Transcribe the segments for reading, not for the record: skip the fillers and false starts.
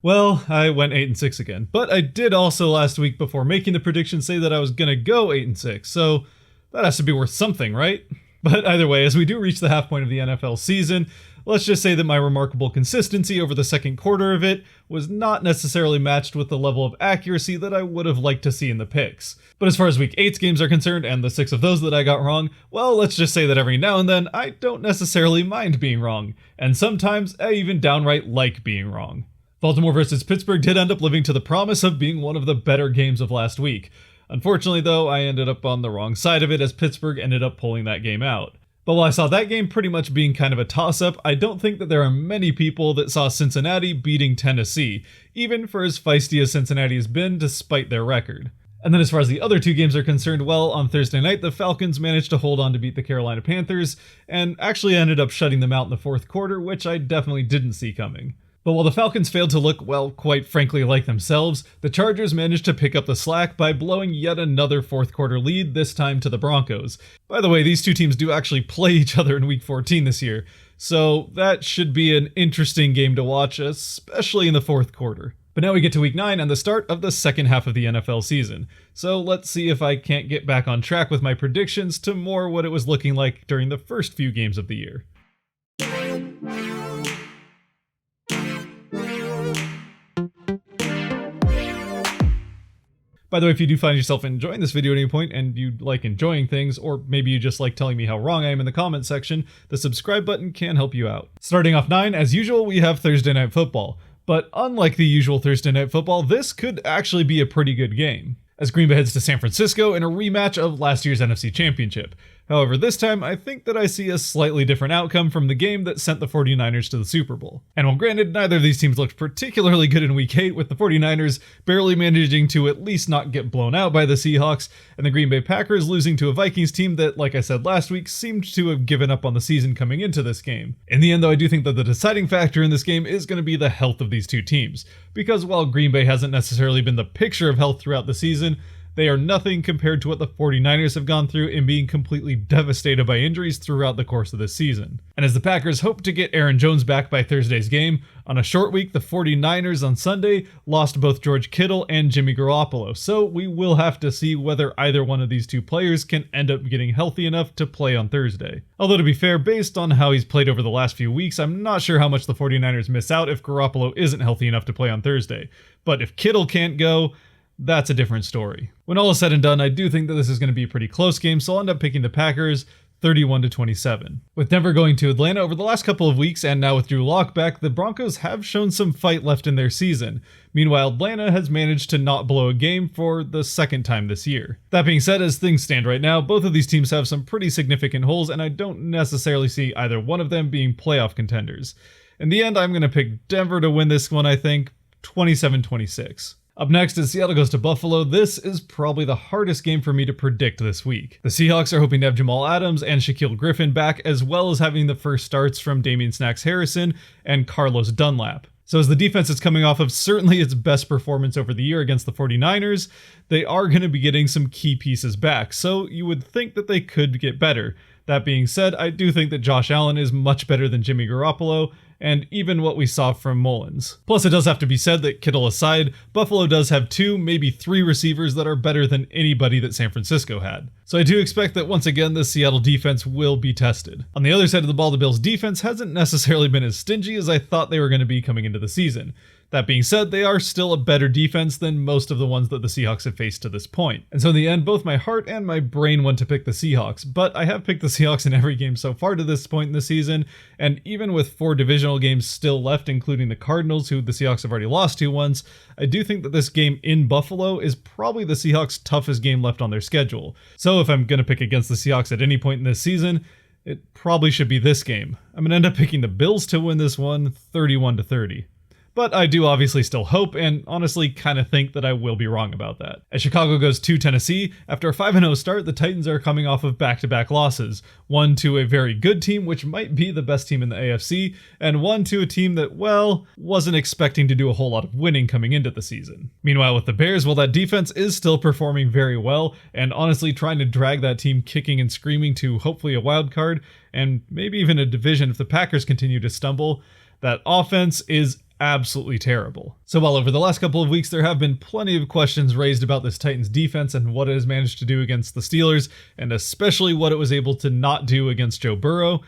Well, I went 8-6 again, but I did also last week before making the prediction say that I was gonna go 8-6, so that has to be worth something, right? But either way, as we do reach the half point of the NFL season, let's just say that my remarkable consistency over the second quarter of it was not necessarily matched with the level of accuracy that I would have liked to see in the picks. But as far as week 8's games are concerned, and the 6 of those that I got wrong, well, let's just say that every now and then I don't necessarily mind being wrong, and sometimes I even downright like being wrong. Baltimore versus Pittsburgh did end up living to the promise of being one of the better games of last week. Unfortunately, though, I ended up on the wrong side of it as Pittsburgh ended up pulling that game out. But while I saw that game pretty much being kind of a toss-up, I don't think that there are many people that saw Cincinnati beating Tennessee, even for as feisty as Cincinnati has been despite their record. And then as far as the other two games are concerned, well, on Thursday night, the Falcons managed to hold on to beat the Carolina Panthers, and actually ended up shutting them out in the fourth quarter, which I definitely didn't see coming. But while the Falcons failed to look, well, quite frankly like themselves, the Chargers managed to pick up the slack by blowing yet another fourth quarter lead, this time to the Broncos. By the way, these two teams do actually play each other in Week 14 this year, so that should be an interesting game to watch, especially in the fourth quarter. But now we get to Week 9 and the start of the second half of the NFL season. So let's see if I can't get back on track with my predictions to more what it was looking like during the first few games of the year. By the way, if you do find yourself enjoying this video at any point and you like enjoying things, or maybe you just like telling me how wrong I am in the comments section, the subscribe button can help you out. Starting off 9, as usual, we have Thursday Night Football. But unlike the usual Thursday Night Football, this could actually be a pretty good game, as Green Bay heads to San Francisco in a rematch of last year's NFC Championship. However, this time, I think that I see a slightly different outcome from the game that sent the 49ers to the Super Bowl. And while granted, neither of these teams looked particularly good in Week 8, with the 49ers barely managing to at least not get blown out by the Seahawks, and the Green Bay Packers losing to a Vikings team that, like I said last week, seemed to have given up on the season coming into this game. In the end, though, I do think that the deciding factor in this game is going to be the health of these two teams, because while Green Bay hasn't necessarily been the picture of health throughout the season, they are nothing compared to what the 49ers have gone through in being completely devastated by injuries throughout the course of this season. And as the Packers hope to get Aaron Jones back by Thursday's game, on a short week, the 49ers on Sunday lost both George Kittle and Jimmy Garoppolo, so we will have to see whether either one of these two players can end up getting healthy enough to play on Thursday. Although to be fair, based on how he's played over the last few weeks, I'm not sure how much the 49ers miss out if Garoppolo isn't healthy enough to play on Thursday. But if Kittle can't go, that's a different story. When all is said and done, I do think that this is going to be a pretty close game, so I'll end up picking the Packers 31-27. With Denver going to Atlanta over the last couple of weeks, and now with Drew Lock back, the Broncos have shown some fight left in their season. Meanwhile, Atlanta has managed to not blow a game for the second time this year. That being said, as things stand right now, both of these teams have some pretty significant holes, and I don't necessarily see either one of them being playoff contenders. In the end, I'm going to pick Denver to win this one, I think, 27-26. Up next, as Seattle goes to Buffalo, this is probably the hardest game for me to predict this week. The Seahawks are hoping to have Jamal Adams and Shaquille Griffin back, as well as having the first starts from Damian Snacks Harrison and Carlos Dunlap. So as the defense is coming off of certainly its best performance over the year against the 49ers, they are going to be getting some key pieces back, so you would think that they could get better. That being said, I do think that Josh Allen is much better than Jimmy Garoppolo, and even what we saw from Mullins. Plus, it does have to be said that Kittle aside, Buffalo does have 2, maybe 3 receivers that are better than anybody that San Francisco had. So I do expect that once again, the Seattle defense will be tested. On the other side of the ball, the Bills defense hasn't necessarily been as stingy as I thought they were going to be coming into the season. That being said, they are still a better defense than most of the ones that the Seahawks have faced to this point. And so in the end, both my heart and my brain want to pick the Seahawks, but I have picked the Seahawks in every game so far to this point in the season, and even with 4 divisional games still left, including the Cardinals, who the Seahawks have already lost to once, I do think that this game in Buffalo is probably the Seahawks' toughest game left on their schedule. So if I'm going to pick against the Seahawks at any point in this season, it probably should be this game. I'm going to end up picking the Bills to win this one 31-30. But I do obviously still hope, and honestly kind of think that I will be wrong about that. As Chicago goes to Tennessee, after a 5-0 start, the Titans are coming off of back-to-back losses. One to a very good team, which might be the best team in the AFC, and one to a team that, well, wasn't expecting to do a whole lot of winning coming into the season. Meanwhile, with the Bears, well, that defense is still performing very well, and honestly trying to drag that team kicking and screaming to hopefully a wild card, and maybe even a division if the Packers continue to stumble. That offense is absolutely terrible. So while over the last couple of weeks there have been plenty of questions raised about this Titans defense and what it has managed to do against the Steelers, and especially what it was able to not do against Joe Burrow,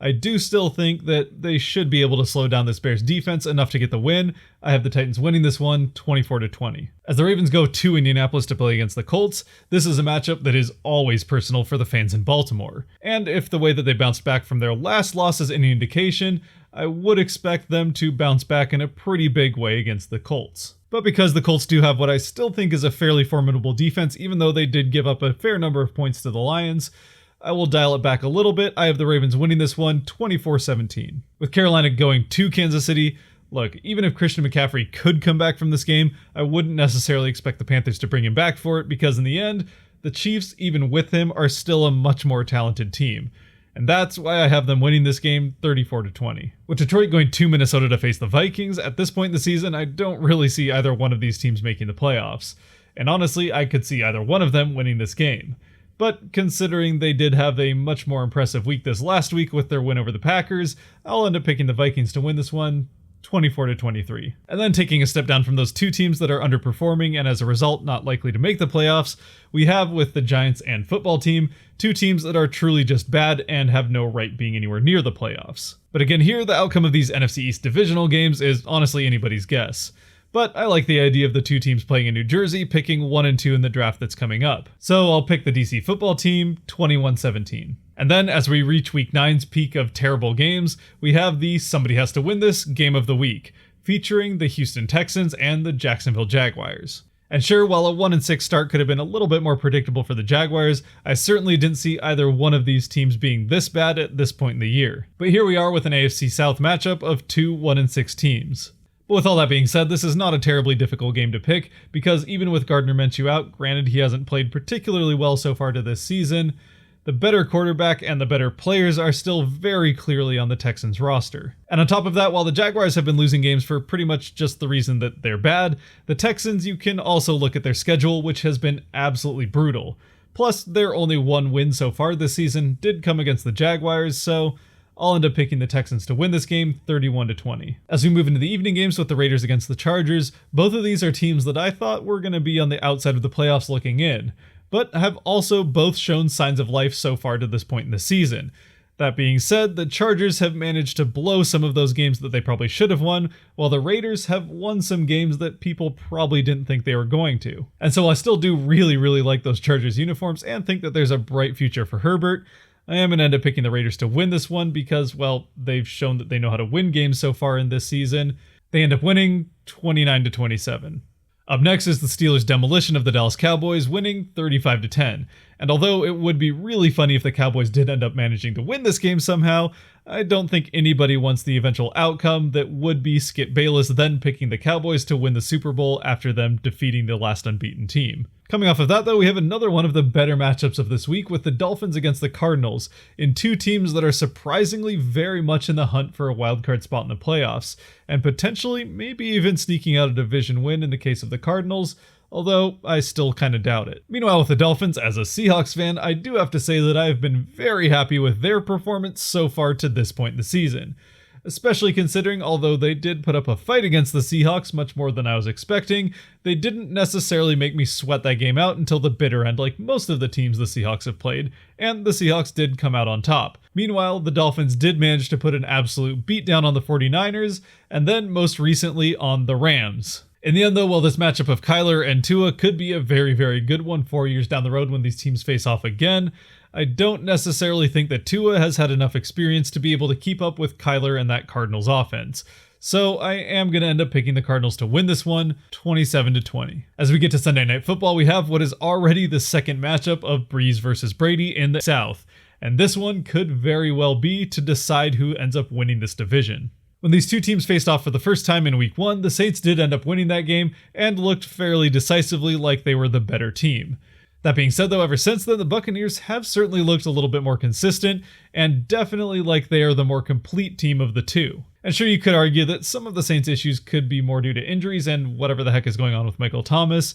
I do still think that they should be able to slow down this Bears defense enough to get the win. I have the Titans winning this one 24-20. As the Ravens go to Indianapolis to play against the Colts, this is a matchup that is always personal for the fans in Baltimore. And if the way that they bounced back from their last loss is any indication, I would expect them to bounce back in a pretty big way against the Colts. But because the Colts do have what I still think is a fairly formidable defense, even though they did give up a fair number of points to the Lions, I will dial it back a little bit. I have the Ravens winning this one 24-17. With Carolina going to Kansas City, look, even if Christian McCaffrey could come back from this game, I wouldn't necessarily expect the Panthers to bring him back for it because in the end, the Chiefs, even with him, are still a much more talented team. And that's why I have them winning this game 34-20. With Detroit going to Minnesota to face the Vikings, at this point in the season, I don't really see either one of these teams making the playoffs. And honestly, I could see either one of them winning this game. But considering they did have a much more impressive week this last week with their win over the Packers, I'll end up picking the Vikings to win this one 24-23. And then taking a step down from those two teams that are underperforming and as a result not likely to make the playoffs, we have with the Giants and football team, two teams that are truly just bad and have no right being anywhere near the playoffs. But again here, the outcome of these NFC East divisional games is honestly anybody's guess. But I like the idea of the two teams playing in New Jersey picking 1 and 2 in the draft that's coming up. So I'll pick the DC football team 21-17. And then as we reach week 9's peak of terrible games, we have the somebody has to win this game of the week, featuring the Houston Texans and the Jacksonville Jaguars. And sure, while a 1-6 start could have been a little bit more predictable for the Jaguars, I certainly didn't see either one of these teams being this bad at this point in the year. But here we are with an AFC South matchup of two 1-6 teams. But with all that being said, this is not a terribly difficult game to pick, because even with Gardner Minshew out, granted he hasn't played particularly well so far to this season, the better quarterback and the better players are still very clearly on the Texans roster. And on top of that, while the Jaguars have been losing games for pretty much just the reason that they're bad, the Texans, you can also look at their schedule, which has been absolutely brutal. Plus, their only one win so far this season did come against the Jaguars, so I'll end up picking the Texans to win this game 31-20. As we move into the evening games with the Raiders against the Chargers, both of these are teams that I thought were going to be on the outside of the playoffs looking in, but have also both shown signs of life so far to this point in the season. That being said, the Chargers have managed to blow some of those games that they probably should have won, while the Raiders have won some games that people probably didn't think they were going to. And so I still do really like those Chargers uniforms and think that there's a bright future for Herbert. I am going to end up picking the Raiders to win this one because, well, they've shown that they know how to win games so far in this season. They end up winning 29-27. Up next is the Steelers' demolition of the Dallas Cowboys, winning 35-10. And although it would be really funny if the Cowboys did end up managing to win this game somehow, I don't think anybody wants the eventual outcome that would be Skip Bayless then picking the Cowboys to win the Super Bowl after them defeating the last unbeaten team. Coming off of that, though, we have another one of the better matchups of this week with the Dolphins against the Cardinals, in two teams that are surprisingly very much in the hunt for a wildcard spot in the playoffs, and potentially maybe even sneaking out a division win in the case of the Cardinals, although I still kind of doubt it. Meanwhile, with the Dolphins, as a Seahawks fan, I do have to say that I have been very happy with their performance so far to this point in the season. Especially considering, although they did put up a fight against the Seahawks much more than I was expecting, they didn't necessarily make me sweat that game out until the bitter end like most of the teams the Seahawks have played, and the Seahawks did come out on top. Meanwhile, the Dolphins did manage to put an absolute beatdown on the 49ers, and then most recently on the Rams. In the end though, while this matchup of Kyler and Tua could be a very good one 4 years down the road when these teams face off again, I don't necessarily think that Tua has had enough experience to be able to keep up with Kyler and that Cardinals offense. So I am going to end up picking the Cardinals to win this one, 27-20. As we get to Sunday Night Football, we have what is already the second matchup of Breeze versus Brady in the South. And this one could very well be to decide who ends up winning this division. When these two teams faced off for the first time in Week 1, the Saints did end up winning that game and looked fairly decisively like they were the better team. That being said though, ever since then, the Buccaneers have certainly looked a little bit more consistent and definitely like they are the more complete team of the two. And sure, you could argue that some of the Saints' issues could be more due to injuries and whatever the heck is going on with Michael Thomas,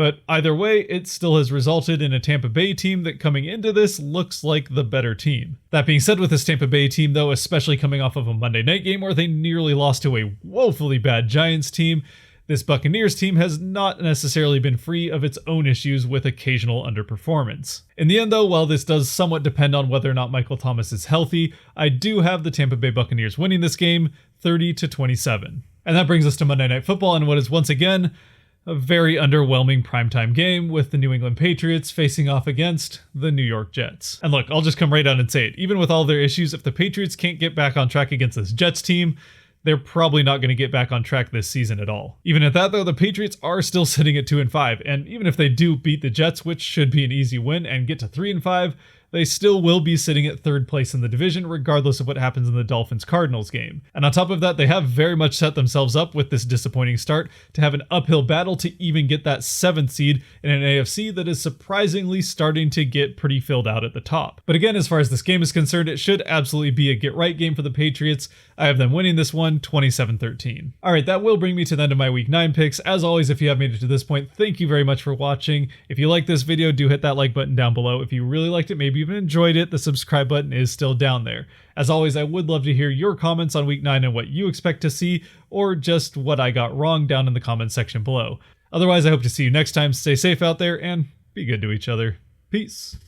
But either way, it still has resulted in a Tampa Bay team that coming into this looks like the better team. That being said, with this Tampa Bay team though, especially coming off of a Monday night game where they nearly lost to a woefully bad Giants team, this Buccaneers team has not necessarily been free of its own issues with occasional underperformance. In the end though, while this does somewhat depend on whether or not Michael Thomas is healthy, I do have the Tampa Bay Buccaneers winning this game 30-27. And that brings us to Monday Night Football and what is once again a very underwhelming primetime game with the New England Patriots facing off against the New York Jets. And look, I'll just come right out and say it. Even with all their issues, if the Patriots can't get back on track against this Jets team, they're probably not going to get back on track this season at all. Even at that though, the Patriots are still sitting at 2-5, and even if they do beat the Jets, which should be an easy win, and get to 3-5, they still will be sitting at third place in the division regardless of what happens in the Dolphins-Cardinals game. And on top of that, they have very much set themselves up with this disappointing start to have an uphill battle to even get that 7th seed in an AFC that is surprisingly starting to get pretty filled out at the top. But again, as far as this game is concerned, it should absolutely be a get-right game for the Patriots. I have them winning this one 27-13. Alright, that will bring me to the end of my Week 9 picks. As always, if you have made it to this point, thank you very much for watching. If you like this video, do hit that like button down below. If you really liked it, maybe even enjoyed it, the subscribe button is still down there. As always, I would love to hear your comments on Week 9 and what you expect to see, or just what I got wrong down in the comments section below. Otherwise, I hope to see you next time. Stay safe out there and be good to each other. Peace.